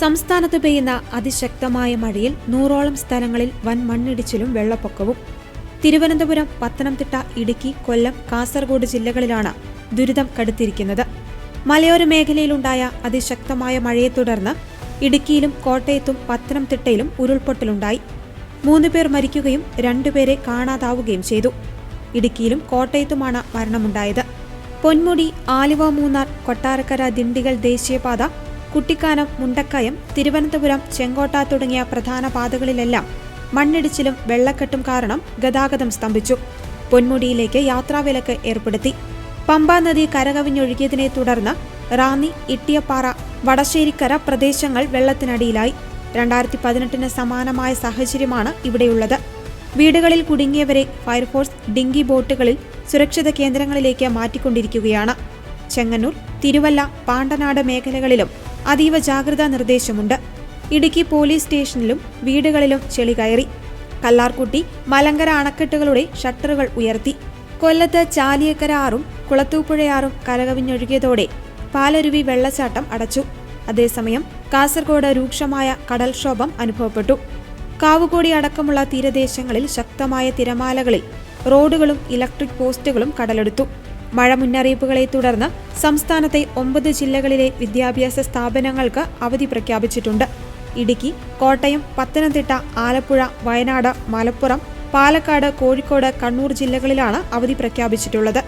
സംസ്ഥാനത്ത് പെയ്യുന്ന അതിശക്തമായ മഴയിൽ 100ഓളം സ്ഥലങ്ങളിൽ വൻ മണ്ണിടിച്ചിലും വെള്ളപ്പൊക്കവും. തിരുവനന്തപുരം, പത്തനംതിട്ട, ഇടുക്കി, കൊല്ലം, കാസർഗോഡ് ജില്ലകളിലാണ് ദുരിതം കടുത്തിരിക്കുന്നത്. മലയോര മേഖലയിലുണ്ടായ അതിശക്തമായ മഴയെ തുടർന്ന് ഇടുക്കിയിലും കോട്ടയത്തും പത്തനംതിട്ടയിലും ഉരുൾപൊട്ടലുണ്ടായി. 3 പേർ മരിക്കുകയും 2 പേരെ കാണാതാവുകയും ചെയ്തു. ഇടുക്കിയിലും കോട്ടയത്തുമാണ് മരണമുണ്ടായത്. പൊന്മുടി, ആലുവ, മൂന്നാർ, കൊട്ടാരക്കര, ദിണ്ടിഗൽ ദേശീയപാത, കുട്ടിക്കാനം, മുണ്ടക്കയം, തിരുവനന്തപുരം, ചെങ്കോട്ട തുടങ്ങിയ പ്രധാന പാതകളിലെല്ലാം മണ്ണിടിച്ചിലും വെള്ളക്കെട്ടും കാരണം ഗതാഗതം സ്തംഭിച്ചു. പൊന്മുടിയിലേക്ക് യാത്രാവിലക്ക് ഏർപ്പെടുത്തി. പമ്പാ നദി കരകവിഞ്ഞൊഴുകിയതിനെ തുടർന്ന് റാന്നി, ഇട്ടിയപ്പാറ, വടശ്ശേരിക്കര പ്രദേശങ്ങൾ വെള്ളത്തിനടിയിലായി. 2018 സമാനമായ സാഹചര്യമാണ് ഇവിടെയുള്ളത്. വീടുകളിൽ കുടുങ്ങിയവരെ ഫയർഫോഴ്സ് ഡിങ്കി ബോട്ടുകളിൽ സുരക്ഷിത കേന്ദ്രങ്ങളിലേക്ക് മാറ്റിക്കൊണ്ടിരിക്കുകയാണ്. ചെങ്ങന്നൂർ, തിരുവല്ല, പാണ്ടനാട് മേഖലകളിലും അതീവ ജാഗ്രതാ നിർദ്ദേശമുണ്ട്. ഇടുക്കി പോലീസ് സ്റ്റേഷനിലും വീടുകളിലും ചെളി കയറി. കല്ലാർകുട്ടി, മലങ്കര അണക്കെട്ടുകളുടെ ഷട്ടറുകൾ ഉയർത്തി. കൊല്ലത്ത് ചാലിയക്കര ആറും കുളത്തൂപ്പുഴയാറും കരകവിഞ്ഞൊഴുകിയതോടെ പാലരുവി വെള്ളച്ചാട്ടം അടച്ചു. അതേസമയം കാസർഗോഡ് രൂക്ഷമായ കടൽക്ഷോഭം അനുഭവപ്പെട്ടു. കാവുകോടി അടക്കമുള്ള തീരദേശങ്ങളിൽ ശക്തമായ തിരമാലകളിൽ റോഡുകളും ഇലക്ട്രിക് പോസ്റ്റുകളും കടലെടുത്തു. മഴ മുന്നറിയിപ്പുകളെ തുടർന്ന് സംസ്ഥാനത്തെ 9 ജില്ലകളിലെ വിദ്യാഭ്യാസ സ്ഥാപനങ്ങൾക്ക് അവധി പ്രഖ്യാപിച്ചിട്ടുണ്ട്. ഇടുക്കി, കോട്ടയം, പത്തനംതിട്ട, ആലപ്പുഴ, വയനാട്, മലപ്പുറം, പാലക്കാട്, കോഴിക്കോട്, കണ്ണൂർ ജില്ലകളിലാണ് അവധി പ്രഖ്യാപിച്ചിട്ടുള്ളത്.